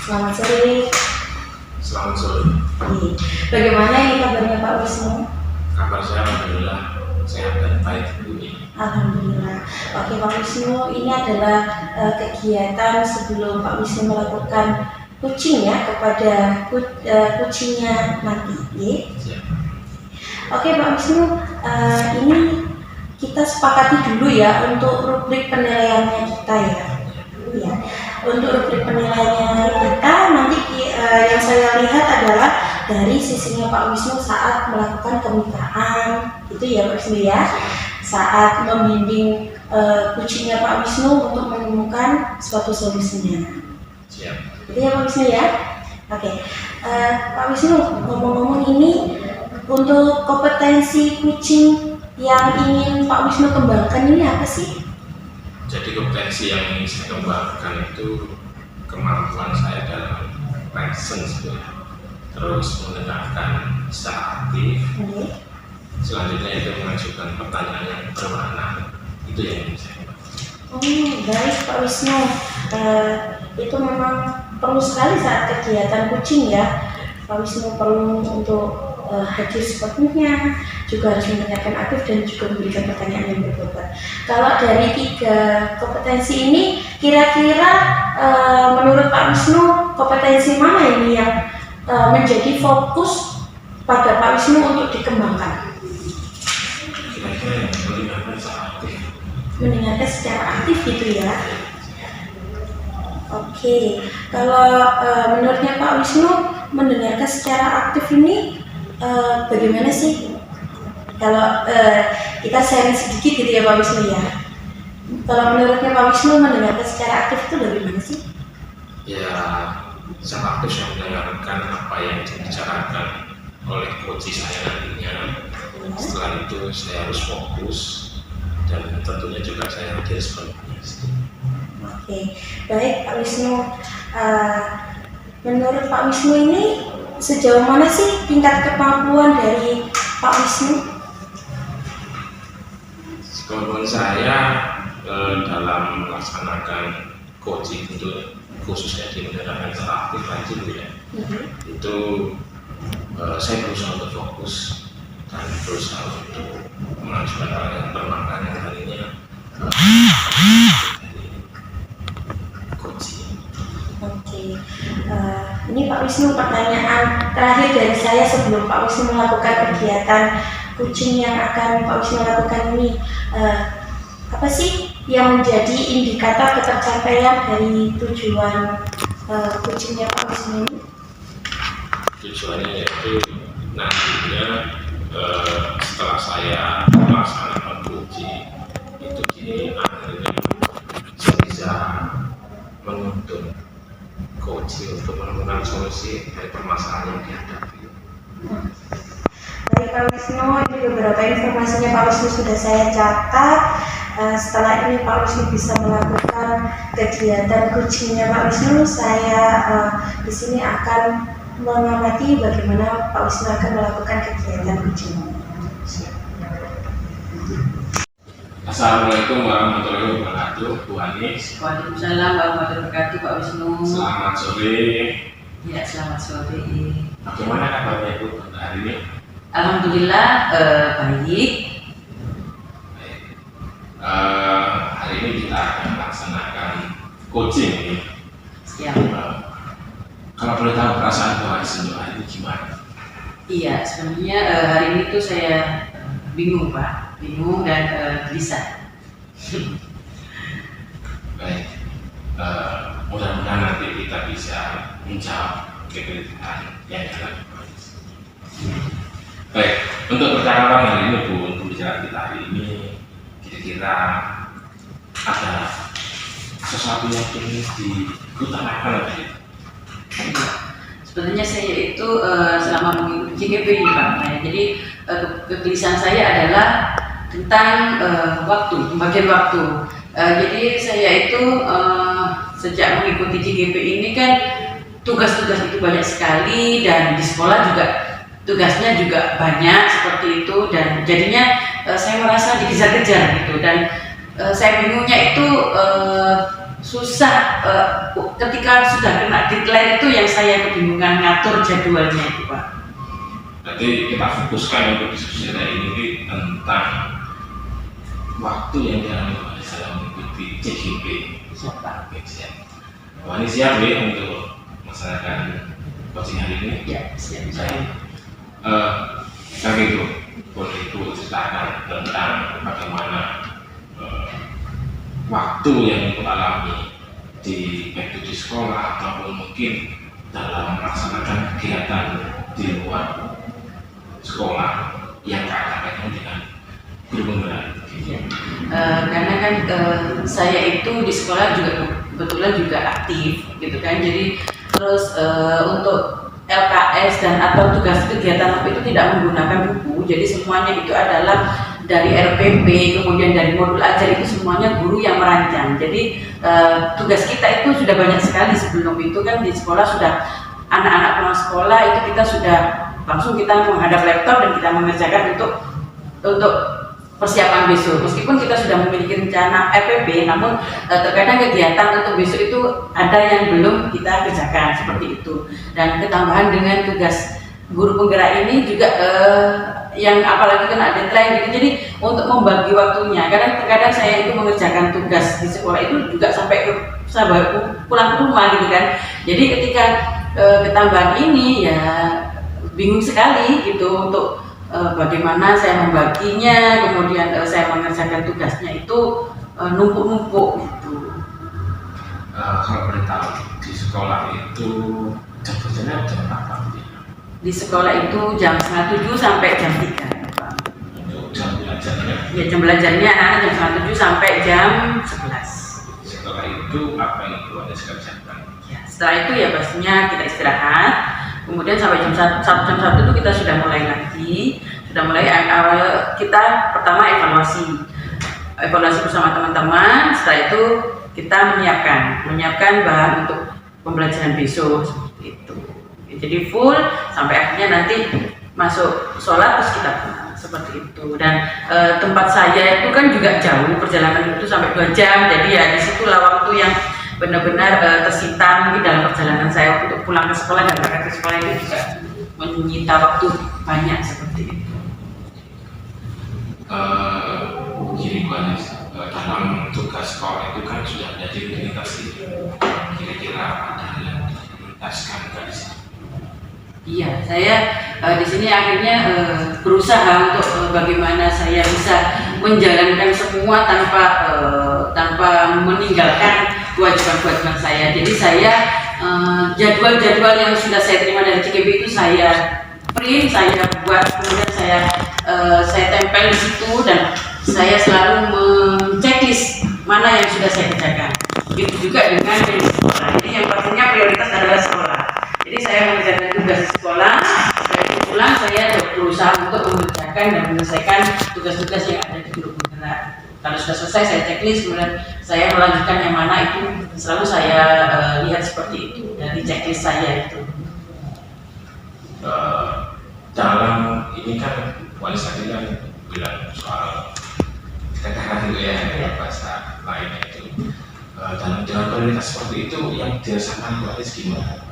Selamat sore. Selamat sore. Bagaimana ini kabarnya Pak Wisnu? Kabar saya alhamdulillah sehat dan baik Bu. Alhamdulillah. Oke Pak Wisnu, ini adalah kegiatan sebelum Pak Wisnu melakukan coaching ya kepada coachingnya nanti. Ya. Oke Pak Wisnu, ini kita sepakati dulu ya untuk rubrik penilaiannya kita ya. Ya. Untuk rubrik penilaiannya kita nanti yang saya lihat adalah dari sisinya Pak Wisnu saat melakukan kemitraan, itu ya Pak Wisnu ya. Saat membimbing coachingnya Pak Wisnu untuk menemukan suatu solusinya. Siap. Itu ya Pak Wisnu ya. Oke, Pak Wisnu ngomong-ngomong ini untuk kompetensi coaching yang ingin Pak Wisnu kembangkan ini apa sih? Jadi kompetensi yang ingin saya kembangkan itu kemampuan saya dalam presence, terus mendengarkan secara aktif. Selanjutnya itu mengajukan pertanyaan yang bermakna. Itu yang ingin saya kembangkan. Baik Pak Wisnu, itu memang perlu sekali saat kegiatan coaching ya. Pak Wisnu perlu untuk hadir sepenuhnya, juga harus mendengarkan aktif dan juga memberikan pertanyaan yang berbobot. Kalau dari 3 kompetensi ini, kira-kira menurut Pak Wisnu kompetensi mana ini yang menjadi fokus pada Pak Wisnu untuk dikembangkan? Kira-kira yang mendengarkan secara aktif. Mendengarkan secara aktif gitu ya. Oke, kalau menurutnya Pak Wisnu mendengarkan secara aktif ini bagaimana sih? Kalau kita sharing sedikit gitu ya Pak Wisnu ya. Kalau menurutnya Pak Wisnu mendengarkan secara aktif itu bagaimana sih? Ya, secara aktif saya mendengarkan apa yang dibicarakan oleh coach saya nantinya. Setelah itu saya harus fokus dan tentunya juga saya hadir sepenuhnya. Oke, baik Pak Wisnu. Menurut Pak Wisnu ini sejauh mana sih tingkat kemampuan dari Pak Wisnu? Kemampuan saya dalam melaksanakan coaching untuk khususnya di mendengarkan secara aktif lanjut ya. Itu saya berusaha untuk fokus dan berusaha untuk mengajukan hal yang bermakna yang tadinya coaching. Oke, ini Pak Wisnu pertanyaan terakhir dari saya sebelum Pak Wisnu melakukan kegiatan coaching yang akan Pak Wisnu lakukan ini. Apa sih yang menjadi indikator ketercapaian dari tujuan coachingnya Pak Wisnu ini? Tujuannya yaitu nantinya setelah saya melaksanakan coaching itu di akhirnya saya bisa menuntun coaching untuk menemukan solusi dari permasalahan yang dihadapi. Baik Pak Wisnu, ini beberapa informasinya Pak Wisnu sudah saya catat. Setelah ini Pak Wisnu bisa melakukan kegiatan coachingnya Pak Wisnu, saya di sini akan mengamati bagaimana Pak Wisnu akan melakukan kegiatan coaching. Assalamualaikum warahmatullahi wabarakatuh, Bu Anis. Waalaikumsalam warahmatullahi wabarakatuh, Pak Wisnu. Selamat sore. Ya, selamat sore. Bagaimana kabarnya Bu hari ini? Alhamdulillah baik. Hari ini kita akan melaksanakan coaching ini. Siap. Kalau boleh tahu perasaan Bu Anis untuk hari ini gimana? Iya, sebenarnya hari ini tuh saya bingung Pak, bingung dan gelisah. Baik, mudah-mudahan nanti kita bisa menjawab kegelisahan yang ada. Baik, untuk percakapan hari ini Bu, untuk bicara kita hari ini kira-kira ada sesuatu yang ingin diutamakan lagi. Sebenarnya saya itu selama mengikuti JGP ini Pak, jadi kegelisahan saya adalah tentang waktu, pembagian waktu. Jadi saya itu sejak mengikuti JGP ini kan tugas-tugas itu banyak sekali dan di sekolah juga tugasnya juga banyak seperti itu dan jadinya saya merasa dikejar-kejar gitu dan saya bingungnya itu susah ketika sudah kena deadline itu yang saya kebingungan ngatur jadwalnya itu Pak. Berarti kita fokuskan untuk diskusi ini tentang waktu yang dialami dalam mengikuti CGP. Siapa? Wah, ini siap ya untuk melaksanakan coaching hari ini? Ya, siap. Saya itu boleh itu ceritakan tentang bagaimana waktu yang ibu alami baik itu di sekolah ataupun mungkin dalam melaksanakan kegiatan di luar sekolah yang kaitannya dengan guru penggerak. Karena kan saya itu di sekolah juga kebetulan juga aktif gitu kan, jadi terus untuk LKS dan atau tugas kegiatan itu tidak menggunakan buku, jadi semuanya itu adalah dari RPP, kemudian dari modul ajar itu semuanya guru yang merancang. Jadi tugas kita itu sudah banyak sekali. Sebelum itu kan di sekolah sudah anak-anak pulang sekolah itu kita sudah langsung kita menghadap laptop dan kita mengerjakan untuk persiapan besok. Meskipun kita sudah memiliki rencana RPP, namun terkadang kegiatan untuk besok itu ada yang belum kita kerjakan seperti itu. Dan ketambahan dengan tugas guru penggerak ini juga yang apalagi kena deadline gitu, jadi untuk membagi waktunya, kadang-kadang saya itu mengerjakan tugas di sekolah itu juga sampai pulang ke rumah gitu kan. Jadi ketika ketambahan ini ya bingung sekali gitu untuk bagaimana saya membaginya, kemudian saya mengerjakan tugasnya itu numpuk-numpuk gitu. Kalau boleh tahu di sekolah itu jam kerjanya jam berapa? Di sekolah itu jam 6:30 sampai jam 3. Untuk jam belajarnya? Ya, jam belajarnya anak-anak jam 6:30 sampai jam 11. Setelah itu apa yang perlu Anda kerjakan? Ya, setelah itu ya pastinya kita istirahat. Kemudian sampai jam 1 itu kita sudah mulai lagi. Sudah mulai awal kita pertama evaluasi bersama teman-teman. Setelah itu kita menyiapkan bahan untuk pembelajaran besok seperti itu. Jadi full sampai akhirnya nanti masuk sholat terus kita pulang seperti itu. Dan tempat saya itu kan juga jauh, perjalanan itu sampai 2 jam. Jadi ya disitulah waktu yang benar-benar tersita mungkin dalam perjalanan saya untuk pulang ke sekolah dan berangkat ke sekolah itu juga menyita waktu banyak seperti itu. Gini Pak, dalam tugas sekolah itu kan sudah ada rutinitas itu. Kira-kira ada yang diprioritaskan dari sini? Iya, saya di sini akhirnya berusaha untuk bagaimana saya bisa menjalankan semua tanpa meninggalkan kewajiban-kewajiban saya. Jadi saya jadwal-jadwal yang sudah saya terima dari CGP itu saya print, saya buat, kemudian saya tempel di situ dan saya selalu men-checklist mana yang sudah saya kerjakan. Begitu juga dengan di sekolah. Jadi yang pastinya prioritas adalah sekolah. Jadi saya mengerjakan tugas di sekolah, setelah itu pulang saya berusaha untuk mengerjakan dan menyelesaikan tugas-tugas yang ada di guru penggerak. Kalau sudah selesai saya checklist, kemudian saya melanjutkan yang mana itu selalu saya lihat seperti itu dari checklist saya itu. Dalam ini kan wali tadi kan bilang soal katakan dulu ya bahasa lainnya itu dalam prioritas seperti itu yang dirasakan wali gimana?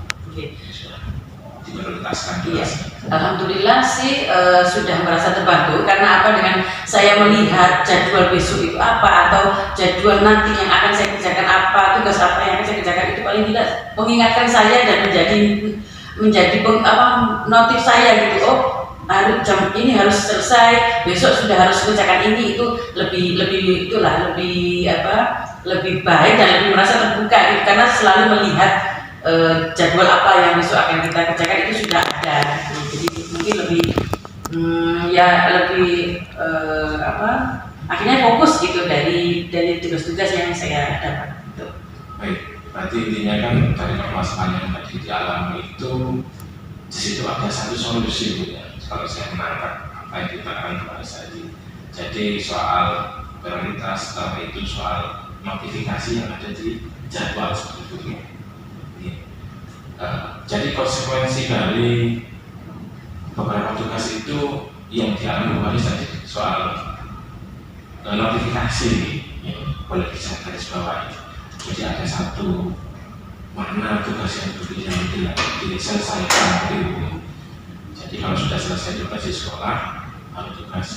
Diprioritaskan juga. Iya. Alhamdulillah sih sudah merasa terbantu karena apa, dengan saya melihat jadwal besok itu apa atau jadwal nanti yang akan saya kerjakan apa, tugas apa yang akan saya kerjakan, itu paling tidak mengingatkan saya dan menjadi notif saya gitu. Oh, jam ini harus selesai, besok sudah harus kerjakan ini, itu lebih baik dan lebih merasa terbuka gitu, karena selalu melihat jadwal apa yang besok akan kita kerjakan itu sudah ada gitu. Jadi mungkin akhirnya fokus gitu dari tugas-tugas yang saya dapat gitu. Baik, berarti intinya kan dari permasalahan yang tadi dialami itu di situ ada satu solusi Bu ya, kalau saya menangkap apa yang dikatakan kepada saya. Jadi soal prioritas, itu soal notifikasi yang ada di jadwal seperti itu. Jadi konsekuensi dari beberapa tugas itu yang dialami kemarin tadi soal notifikasi yang boleh bisa garis bawahi. Jadi ada satu mana tugas yang diselesaikan gitu. Jadi kalau sudah selesai tugas di sekolah, harus tugas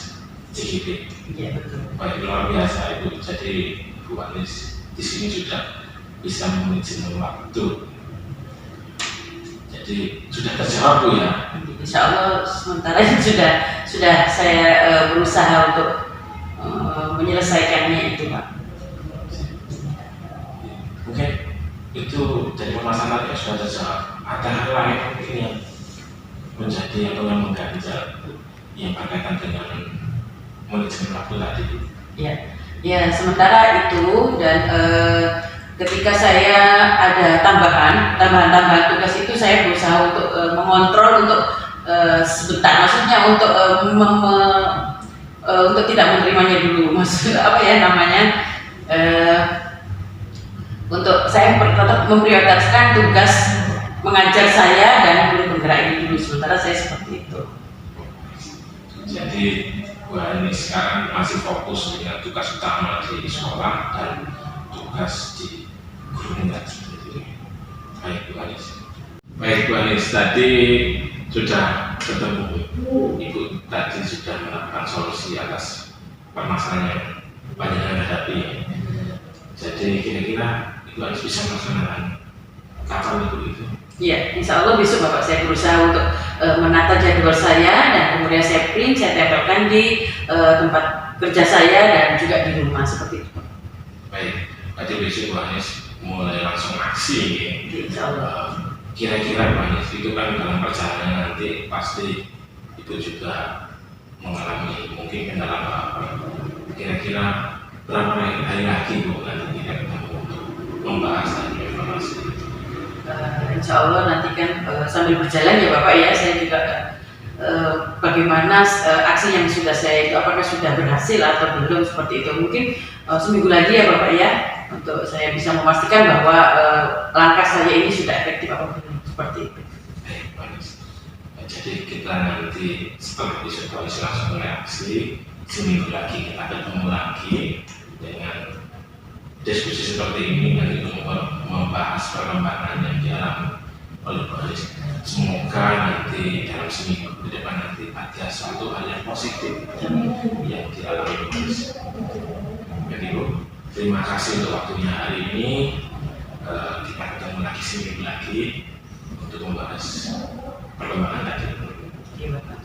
CGP. Iya betul. Baik, luar biasa itu. Jadi Bu Anis di sini sudah bisa memanajemen waktu. Jadi sudah terjawab Bu ya. Insya Allah sementara ini sudah saya berusaha untuk menyelesaikannya itu Pak. Mungkin itu dari pemasaran yang sudah terjawab. Ada hal lain mungkin yang menjadi atau yang mengganjal yang berkaitan dengan manajemen waktu tadi. Ya sementara itu dan ketika saya ada tambahan tugas itu saya berusaha untuk mengontrol untuk sebentar, maksudnya untuk untuk tidak menerimanya dulu, maksud apa ya namanya, untuk saya tetap memprioritaskan tugas mengajar saya dan guru penggerak ini dulu, sementara saya seperti itu. Jadi Bu Anis sekarang masih fokus dengan tugas utama di sekolah dan tugas di guru penggerak seperti itu. Baik Bu Anis. Baik Bu Anis, tadi sudah ketemu Ibu, tadi sudah menemukan solusi atas permasalahan yang banyak yang hadapi. Jadi kira-kira Ibu Anis bisa melaksanakan kapan itu? Ya, insya Allah besok Bapak saya berusaha untuk menata jadwal saya dan kemudian saya print, saya tempelkan di tempat kerja saya dan juga di rumah seperti itu. Baik, berarti besok Bu Anis mulai langsung aksi ya. Insya Allah. Kira-kira Bu Anis itu kan dalam perjalanan nanti pasti Ibu juga mengalami mungkin kendala apa. Kira-kira berapa hari lagi Bu nanti kita ketemu untuk membahas dan informasi? Insya Allah nanti kan sambil berjalan ya Bapak ya, saya juga bagaimana aksi yang sudah saya itu apakah sudah berhasil atau belum seperti itu. Mungkin seminggu lagi ya Bapak ya, untuk saya bisa memastikan bahwa langkah saya ini sudah efektif apa belum seperti itu. Baik, bagus. Jadi kita nanti setelah diskusi langsung reaksi, seminggu lagi kita ketemu lagi dengan diskusi seperti ini nanti untuk membahas perkembangan yang dialami oleh Bu Anis. Semoga nanti dalam seminggu ke depan nanti ada suatu hal yang positif yang dialami Bu Anis. Jadi Bu, terima kasih untuk waktunya hari ini. Kita ketemu lagi seminggu lagi untuk membahas perkembangan tadi.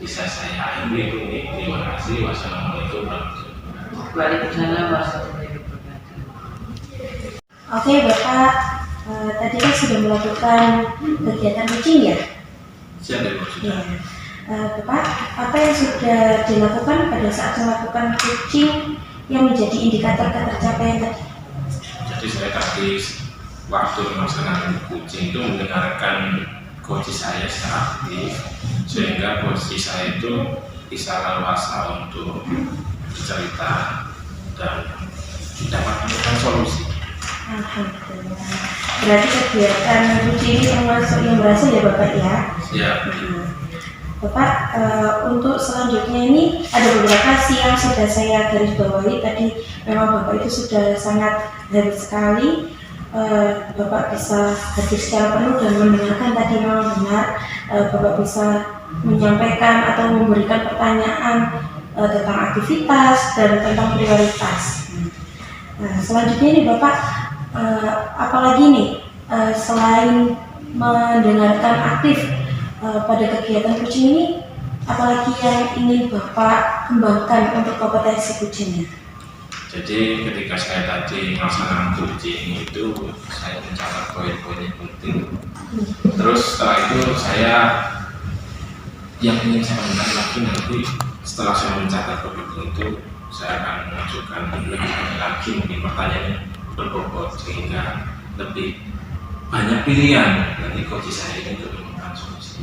Bisa saya akhiri ini. Terima kasih. Wassalamualaikum warahmatullahi wabarakatuh. Waalaikumsalam warahmatullahi wabarakatuh. Oke Bapak, tadi kan sudah melakukan kegiatan coaching ya? Siap ya Bu. Ya. Bapak, apa yang sudah dilakukan pada saat melakukan coaching yang menjadi indikator ketercapaian tadi? Jadi saya tadi waktu melaksanakan coaching itu mendengarkan coach saya secara aktif, sehingga coach saya itu bisa leluasa untuk bercerita dan dapat menemukan solusi. Alhamdulillah. Berarti kegiatan coaching ini termasuk yang berhasil ya Bapak ya? Siap. Bapak, untuk selanjutnya ini ada beberapa sih yang sudah saya garis bawahi tadi. Memang Bapak itu sudah sangat hebat sekali. Bapak bisa hadir secara penuh dan mendengarkan tadi memang benar. Bapak bisa menyampaikan atau memberikan pertanyaan tentang aktivitas dan tentang prioritas. Selanjutnya ini Bapak, apalagi nih selain mendengarkan aktif pada kegiatan coaching ini, apalagi yang ingin Bapak kembangkan untuk kompetensi coachingnya? Jadi ketika saya tadi melaksanakan coaching itu saya mencatat poin-poin yang penting. Terus setelah itu saya yang ingin saya kembangkan lagi nanti setelah saya mencatat poin itu saya akan mengajukan lebih banyak lagi mungkin pertanyaan yang berbobot sehingga lebih banyak pilihan nanti coach saya ini untuk menemukan solusi.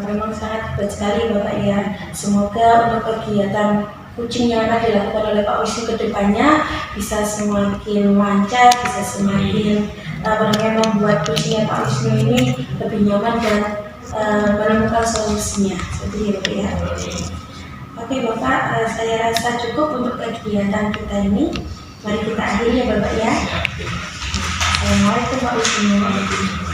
Memang sangat hebat sekali Bapak ya. Semoga untuk kegiatan coaching yang akan dilakukan oleh Pak Wisnu ke depannya bisa semakin lancar, bisa semakin membuat coachingnya Pak Wisnu ini lebih nyaman dan menemukan solusinya. Seperti itu ya. Oke Bapak, saya rasa cukup untuk kegiatan kita ini. Mari kita akhiri ya Bapak ya. Ya, terima kasih. Assalamualaikum warahmatullahi wabarakatuh. Waalaikumsalam.